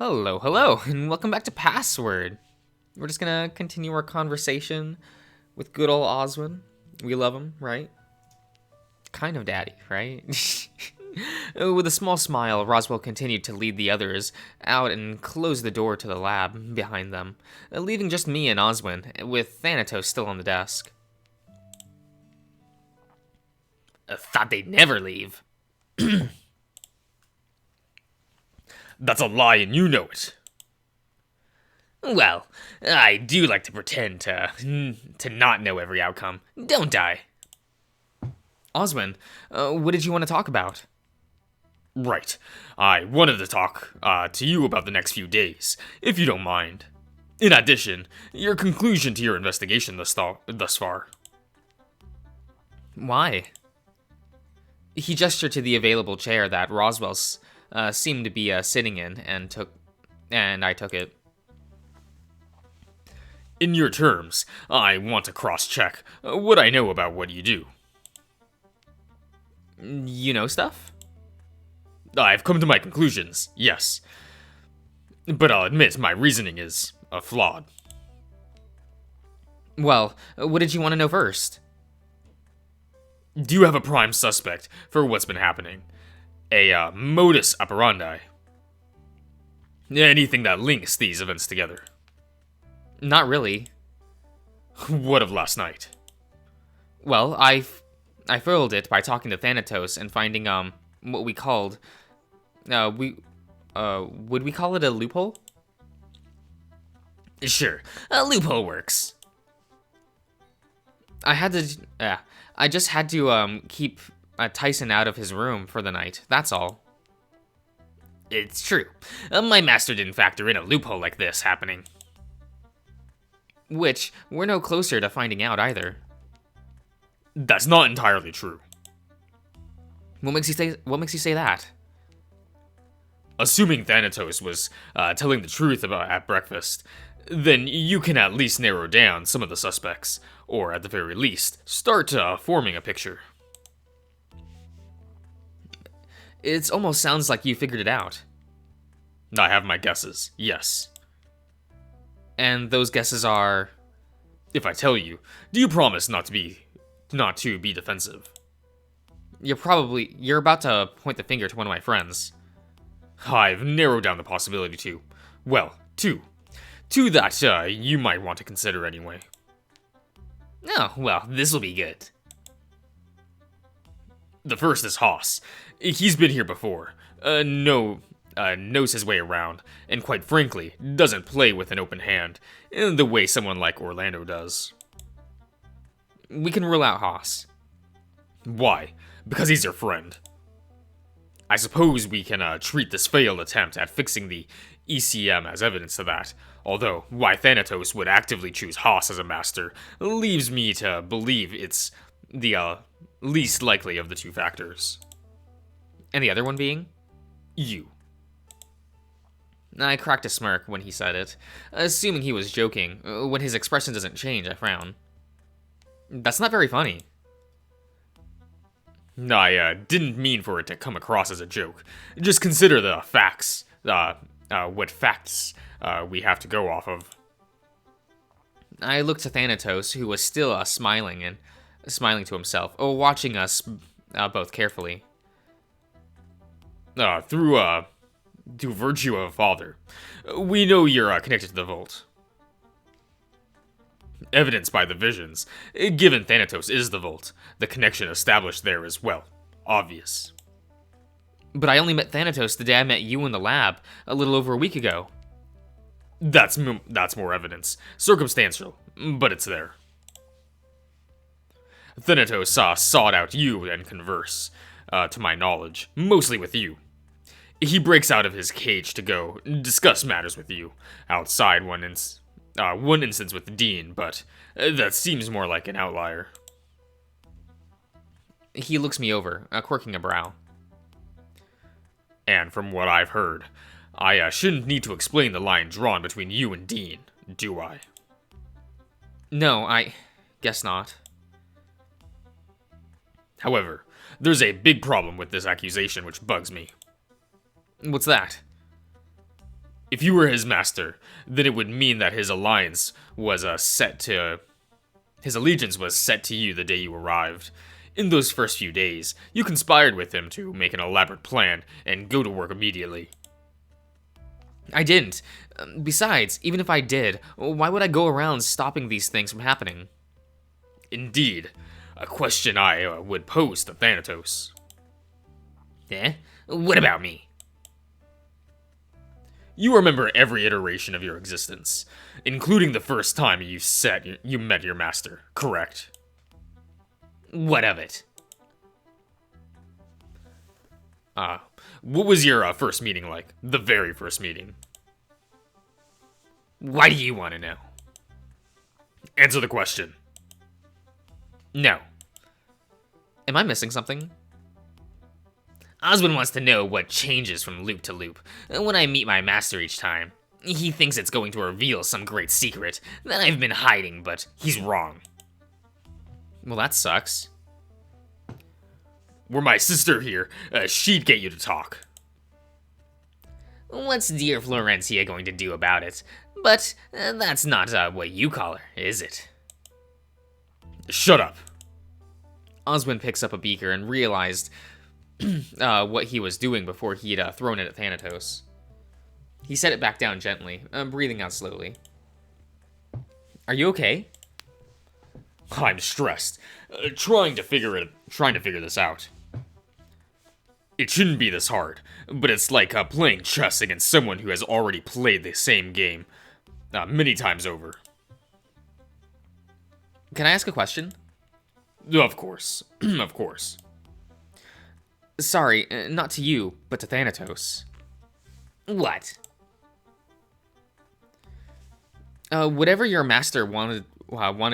Hello, hello, and welcome back to Password. We're just gonna continue our conversation with good old Oswin. We love him, right? Kind of daddy, right? With a small smile, Roswell continued to lead the others out and close the door to the lab behind them, leaving just me and Oswin, with Thanatos still on the desk. I thought they'd never leave. That's a lie and you know it. Well, I do like to pretend to not know every outcome, don't I? Oswin, what did you want to talk about? Right. I wanted to talk to you about the next few days, if you don't mind. In addition, your conclusion to your investigation thus far. Why? He gestured to the available chair that Roswell seemed to be sitting in, and I took it. In your terms, I want to cross-check what I know about what you do. You know stuff? I've come to my conclusions, yes. But I'll admit my reasoning is flawed. Well, what did you want to know first? Do you have a prime suspect for what's been happening? A modus operandi? Anything that links these events together? Not really. What of last night? Well, I foiled it by talking to Thanatos and finding what we called would we call it a loophole? Sure, a loophole works. I just had to keep Tyson out of his room for the night. That's all. It's true. My master didn't factor in a loophole like this happening. Which we're no closer to finding out either. That's not entirely true. What makes you say that? Assuming Thanatos was telling the truth at breakfast, then you can at least narrow down some of the suspects, or at the very least, start forming a picture. It almost sounds like you figured it out. I have my guesses, yes. And those guesses are... If I tell you, do you promise not to be defensive? You're about to point the finger to one of my friends. I've narrowed down the possibility to, well, two. Two that you might want to consider anyway. Oh, well, this'll be good. The first is Haas. He's been here before. Knows his way around, and quite frankly, doesn't play with an open hand in the way someone like Orlando does. We can rule out Haas. Why? Because he's your friend. I suppose we can treat this failed attempt at fixing the ECM as evidence to that, although why Thanatos would actively choose Haas as a master leaves me to believe it's the least likely of the two factors. And the other one being? You. I cracked a smirk when he said it, assuming he was joking. When his expression doesn't change, I frown. That's not very funny. I didn't mean for it to come across as a joke. Just consider the facts, what facts we have to go off of. I looked to Thanatos, who was still smiling to himself, watching us both carefully. Through virtue of a father, we know you're connected to the vault. Evidenced by the visions, given Thanatos is the vault, the connection established there is, well, obvious. But I only met Thanatos the day I met you in the lab, a little over a week ago. That's more evidence. Circumstantial, but it's there. Thanatos sought out you and converse, to my knowledge, mostly with you. He breaks out of his cage to go discuss matters with you, outside one instance with Dean, but that seems more like an outlier. He looks me over, quirking a brow. And from what I've heard, I shouldn't need to explain the line drawn between you and Dean, do I? No, I guess not. However, there's a big problem with this accusation which bugs me. What's that? If you were his master, then it would mean that his allegiance was set to you the day you arrived. In those first few days, you conspired with him to make an elaborate plan and go to work immediately. I didn't. Besides, even if I did, why would I go around stopping these things from happening? Indeed, a question I would pose to Thanatos. Eh? What about me? You remember every iteration of your existence, including the first time you met your master, correct? What of it? What was your first meeting like? The very first meeting. Why do you want to know? Answer the question. No. Am I missing something? Oswin wants to know what changes from loop to loop when I meet my master each time. He thinks it's going to reveal some great secret that I've been hiding, but he's wrong. Well, that sucks. Were my sister here, she'd get you to talk. What's dear Florencia going to do about it? But that's not what you call her, is it? Shut up. Oswin picks up a beaker and realized what he was doing before he'd thrown it at Thanatos. He set it back down gently, breathing out slowly. Are you okay? I'm stressed, trying to figure this out. It shouldn't be this hard, but it's like playing chess against someone who has already played the same game many times over. Can I ask a question? Of course, of course. Sorry, not to you, but to Thanatos. What? Whatever your master wanted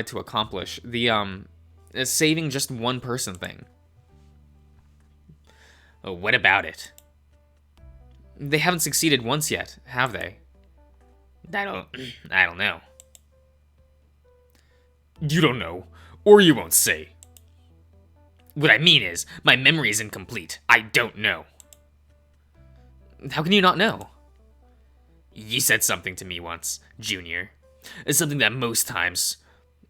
to accomplish, the saving just one person thing. What about it? They haven't succeeded once yet, have they? I don't know. You don't know, or you won't say. What I mean is, my memory is incomplete. I don't know. How can you not know? You said something to me once, Junior. It's something that most times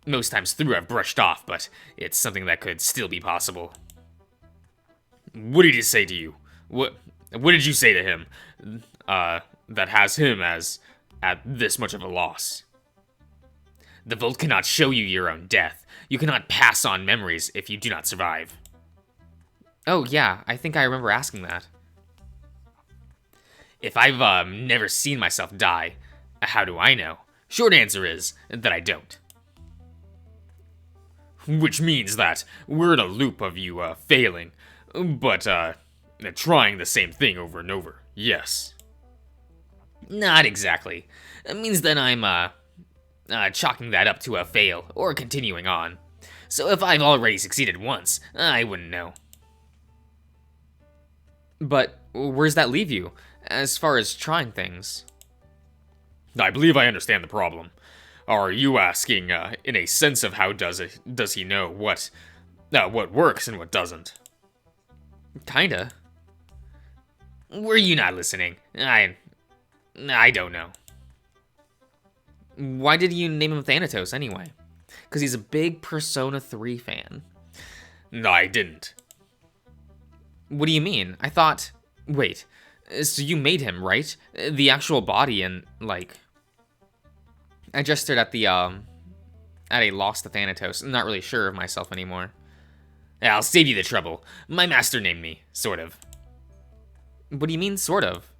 through I've brushed off, but it's something that could still be possible. What did he say to you? What did you say to him that has him at this much of a loss? The Vault cannot show you your own death. You cannot pass on memories if you do not survive. Oh yeah, I think I remember asking that. If I've never seen myself die, how do I know? Short answer is that I don't. Which means that we're in a loop of you failing, but trying the same thing over and over. Yes. Not exactly. It means that I'm chalking that up to a fail or continuing on. So if I've already succeeded once, I wouldn't know. But where's that leave you, as far as trying things? I believe I understand the problem. Are you asking in a sense of how does he know what works and what doesn't? Kinda. Were you not listening? I don't know. Why did you name him Thanatos anyway? Because he's a big Persona 3 fan. No, I didn't. What do you mean? I thought... Wait, so you made him, right? The actual body and, like... I gestured at the, at a loss to Thanatos. I'm not really sure of myself anymore. I'll save you the trouble. My master named me, sort of. What do you mean, sort of?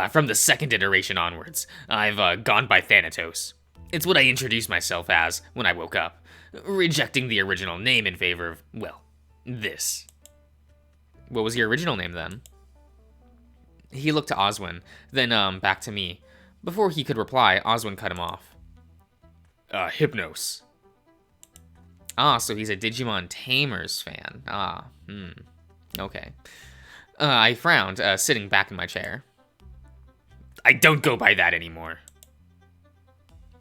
From the second iteration onwards, I've gone by Thanatos. It's what I introduced myself as when I woke up, rejecting the original name in favor of, well, this. What was your original name then? He looked to Oswin, then back to me. Before he could reply, Oswin cut him off. Hypnos. Ah, so he's a Digimon Tamers fan. Okay. I frowned, sitting back in my chair. I don't go by that anymore.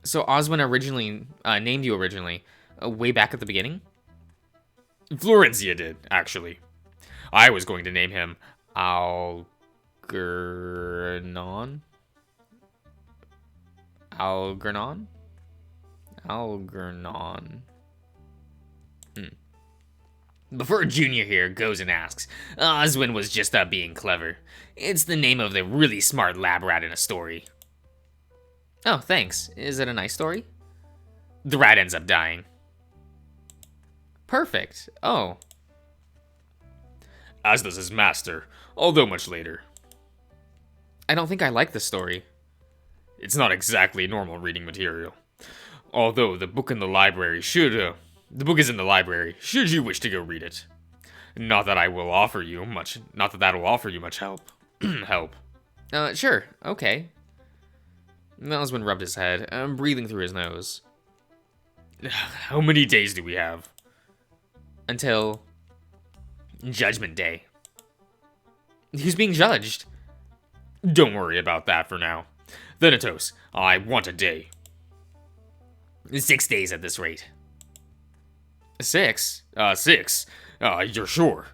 So Oswin originally, named you originally, way back at the beginning? Florencia did, actually. I was going to name him Algernon. Algernon? Algernon. Before Junior here goes and asks, Oswin was just being clever. It's the name of the really smart lab rat in a story. Oh, thanks. Is it a nice story? The rat ends up dying. Perfect. Oh. As does his master, although much later. I don't think I like this story. It's not exactly normal reading material. Although the book in the library the book is in the library, should you wish to go read it. Not that that will offer you much help. Help. Sure. Okay. Oswin rubbed his head, breathing through his nose. How many days do we have? Until Judgment Day. Who's being judged? Don't worry about that for now. Thanatos, I want a day. 6 days at this rate. 6? 6. You're sure?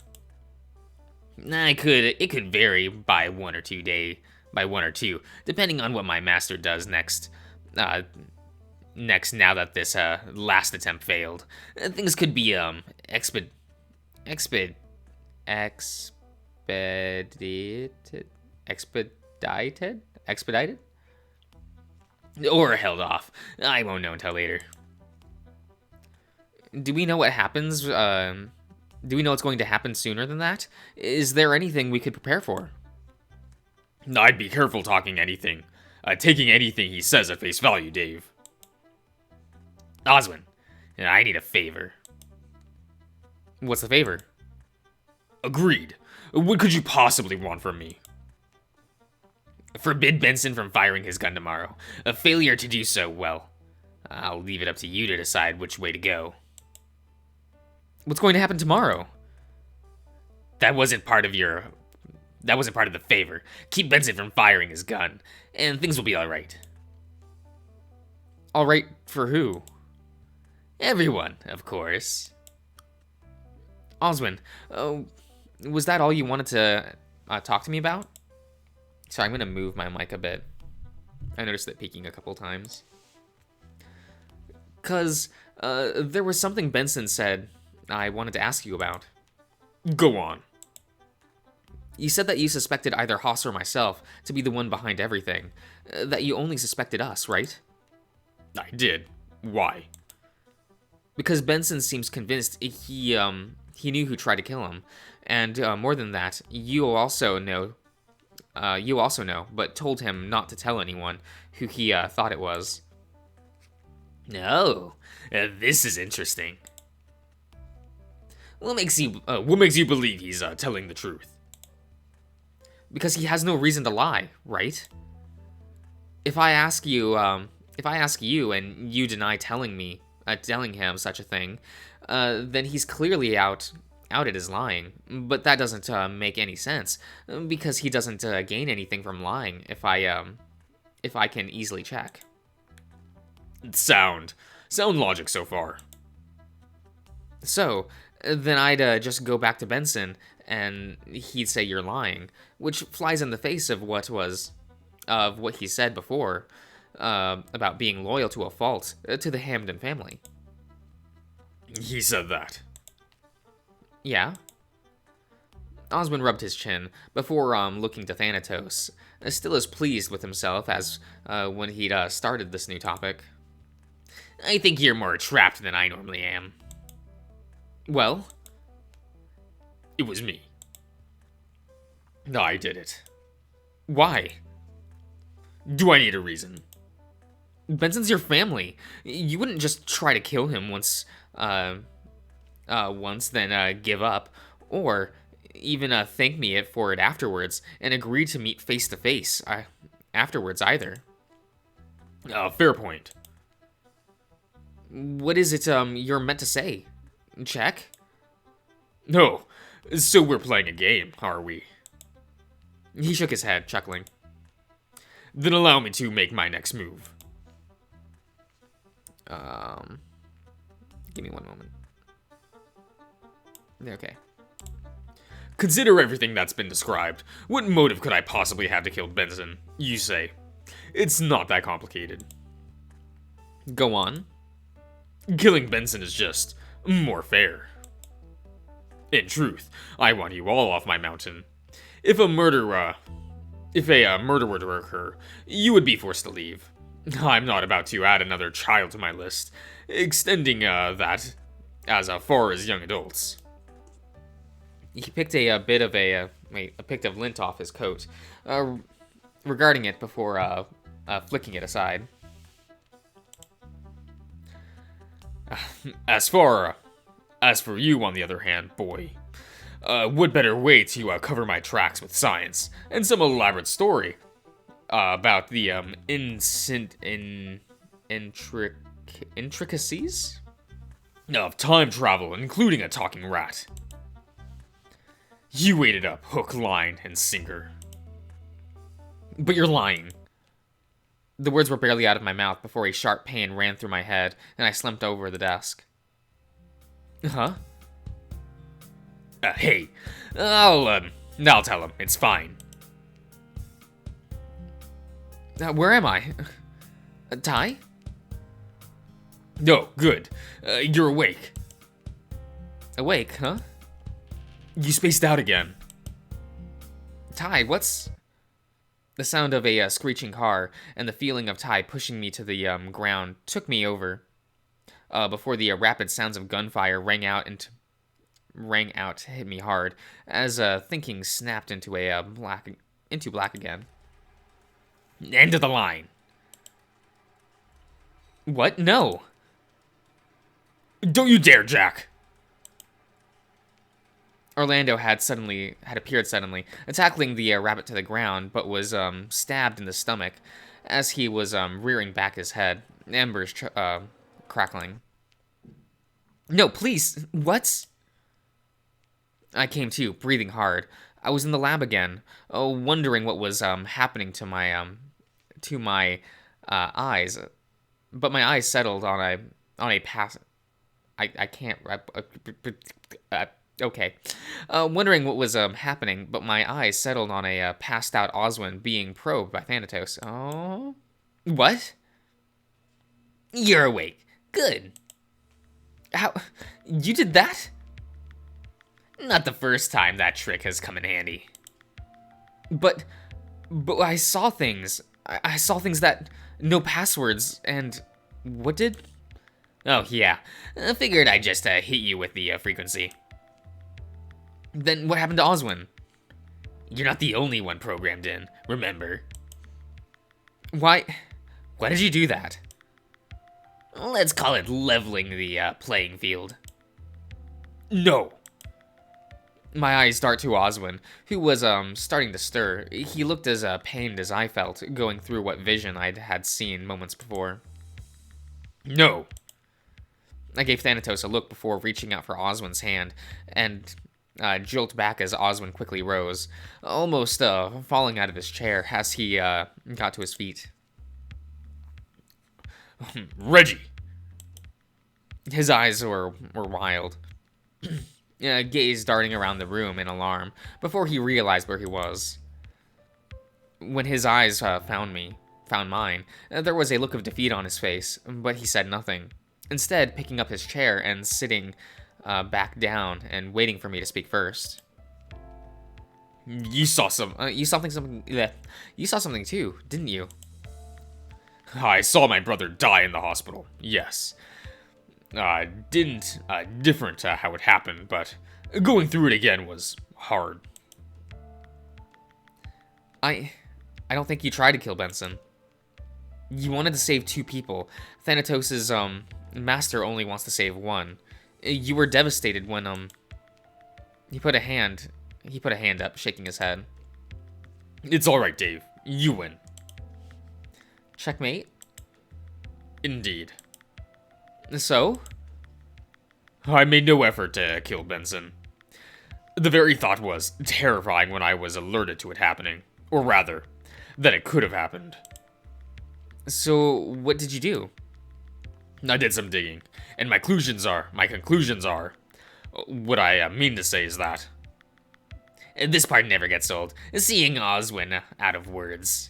It could vary by one or two, depending on what my master does next. Next, now that this last attempt failed, things could be expedited, or held off. I won't know until later. Do we know what happens? Do we know what's going to happen sooner than that? Is there anything we could prepare for? I'd be careful taking anything he says at face value, Dave. Oswin, I need a favor. What's the favor? Agreed. What could you possibly want from me? Forbid Benson from firing his gun tomorrow. A failure to do so, well, I'll leave it up to you to decide which way to go. What's going to happen tomorrow? That wasn't part of the favor. Keep Benson from firing his gun, and things will be alright. Alright for who? Everyone, of course. Oswin, was that all you wanted to talk to me about? Sorry, I'm going to move my mic a bit. I noticed it peaking a couple times. Because there was something Benson said I wanted to ask you about. Go on. You said that you suspected either Haas or myself to be the one behind everything. That you only suspected us, right? I did. Why? Because Benson seems convinced he knew who tried to kill him. And more than that, you also know, but told him not to tell anyone who he thought it was. No, this is interesting. What makes you believe he's telling the truth? Because he has no reason to lie, right? If I ask you and you deny telling him such a thing, then he's clearly outed as lying. But that doesn't make any sense, because he doesn't gain anything from lying if I can easily check. Sound logic so far. So, then I'd just go back to Benson, and he'd say you're lying, which flies in the face of what he said before, about being loyal to a fault, to the Hamden family. He said that. Yeah? Oswin rubbed his chin before looking to Thanatos, still as pleased with himself as when he'd started this new topic. I think you're more trapped than I normally am. Well? It was me. I did it. Why? Do I need a reason? Benson's your family. You wouldn't just try to kill him once, then give up, or even thank me for it afterwards, and agree to meet face to face afterwards either. Fair point. What is it you're meant to say? Check? No, so we're playing a game, are we? He shook his head, chuckling. Then allow me to make my next move. Give me one moment. Okay. Consider everything that's been described. What motive could I possibly have to kill Benson? You say. It's not that complicated. Go on. Killing Benson is just more fair. In truth, I want you all off my mountain. If a murder were to occur, you would be forced to leave. I'm not about to add another child to my list, extending that as far as young adults. He picked a bit of a picked of lint off his coat, regarding it before flicking it aside. As for you, on the other hand, boy, what better way to cover my tracks with science and some elaborate story about the intricacies of time travel, including a talking rat. You ate it up, hook, line, and sinker. But you're lying. The words were barely out of my mouth before a sharp pain ran through my head, and I slumped over the desk. Huh? Hey, I'll tell him. It's fine. Where am I? Ty? No, good. You're awake. Awake, huh? You spaced out again. Ty, what's... The sound of a screeching car and the feeling of Ty pushing me to the ground took me over. Before the rapid sounds of gunfire rang out, hit me hard, as thinking snapped into black again. End of the line. What? No. Don't you dare, Jack. Orlando had appeared suddenly, tackling the rabbit to the ground, but was stabbed in the stomach as he was rearing back his head, embers crackling. No, please, what? I came to, breathing hard. I was in the lab again, wondering what was happening to my eyes, but my eyes settled on a pass. I can't. Okay. Wondering what was happening, but my eyes settled on a passed out Oswin being probed by Thanatos. Oh. What? You're awake. Good. How? You did that? Not the first time that trick has come in handy. But I saw things. I saw things that... No passwords, and... What did? Oh, yeah. I figured I'd just hit you with the frequency. Then what happened to Oswin? You're not the only one programmed in, remember? Why did you do that? Let's call it leveling the playing field. No. My eyes dart to Oswin, who was starting to stir. He looked as pained as I felt, going through what vision I had seen moments before. No. I gave Thanatos a look before reaching out for Oswin's hand, and jolted back as Oswin quickly rose, almost falling out of his chair as he got to his feet. Reggie! His eyes were wild, gaze darting around the room in alarm before he realized where he was. When his eyes found mine, there was a look of defeat on his face, but he said nothing. Instead, picking up his chair and sitting back down and waiting for me to speak first. You saw something too, didn't you? I saw my brother die in the hospital, yes. Different how it happened, but going through it again was hard. I don't think you tried to kill Benson. You wanted to save 2 people. Thanatos' master only wants to save 1. You were devastated when he put a hand up, shaking his head. It's all right, Dave. You win. Checkmate? Indeed. So? I made no effort to kill Benson. The very thought was terrifying when I was alerted to it happening. Or rather, that it could have happened. So, what did you do? I did some digging, and my conclusions are, what I mean to say is that. This part never gets old, seeing Oswin out of words.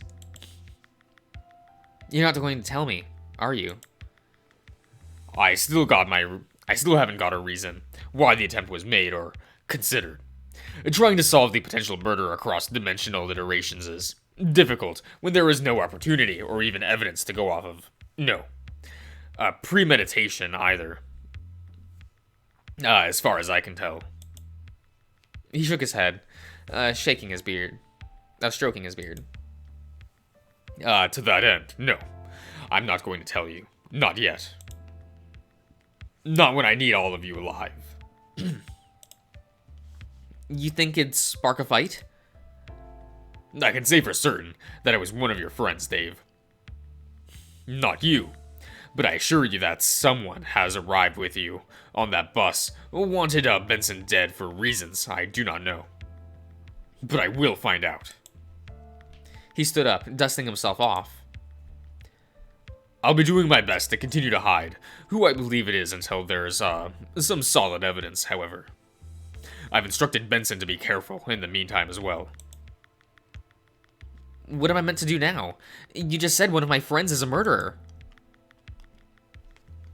You're not going to tell me, are you? I still haven't got a reason why the attempt was made or considered. Trying to solve the potential murder across dimensional iterations is difficult when there is no opportunity or even evidence to go off of. No. Premeditation either. As far as I can tell. He shook his head, stroking his beard. To that end, no. I'm not going to tell you. Not yet. Not when I need all of you alive. You think it'd spark a fight? I can say for certain that it was one of your friends, Dave. Not you. But I assure you that someone has arrived with you on that bus, wanted Benson dead for reasons I do not know. But I will find out. He stood up, dusting himself off. I'll be doing my best to continue to hide who I believe it is until there's some solid evidence, however. I've instructed Benson to be careful in the meantime as well. What am I meant to do now? You just said one of my friends is a murderer.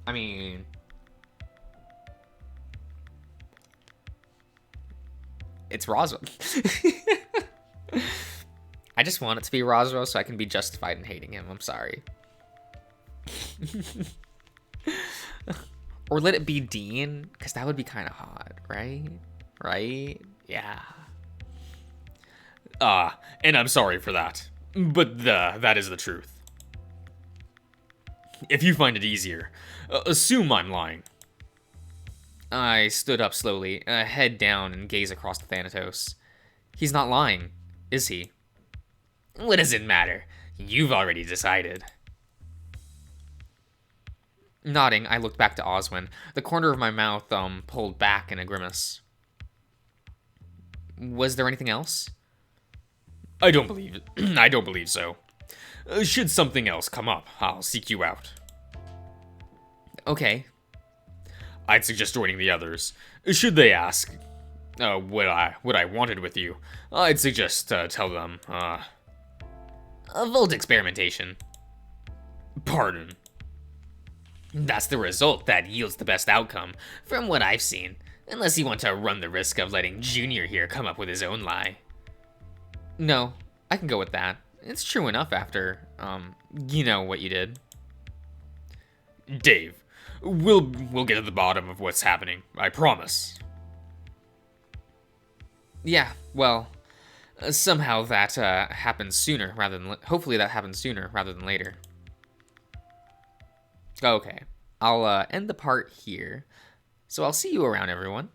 I mean... It's Roswell. I just want it to be Roswell so I can be justified in hating him. I'm sorry. Or let it be Dean, because that would be kind of hot, right? Right? Yeah. And I'm sorry for that. But that is the truth. If you find it easier, assume I'm lying. I stood up slowly, head down, and gazed across the Thanatos. He's not lying, is he? What does it matter? You've already decided. Nodding, I looked back to Oswin, the corner of my mouth pulled back in a grimace. Was there anything else? I don't believe so. Should something else come up, I'll seek you out. Okay. I'd suggest joining the others. Should they ask what I wanted with you, I'd suggest tell them, A volt experimentation. Pardon. That's the result that yields the best outcome, from what I've seen. Unless you want to run the risk of letting Junior here come up with his own lie. No, I can go with that. It's true enough after, you know what you did. Dave, we'll get to the bottom of what's happening, I promise. Yeah, well, somehow that happens sooner rather than... Hopefully that happens sooner rather than later. Okay, I'll end the part here. So I'll see you around, everyone.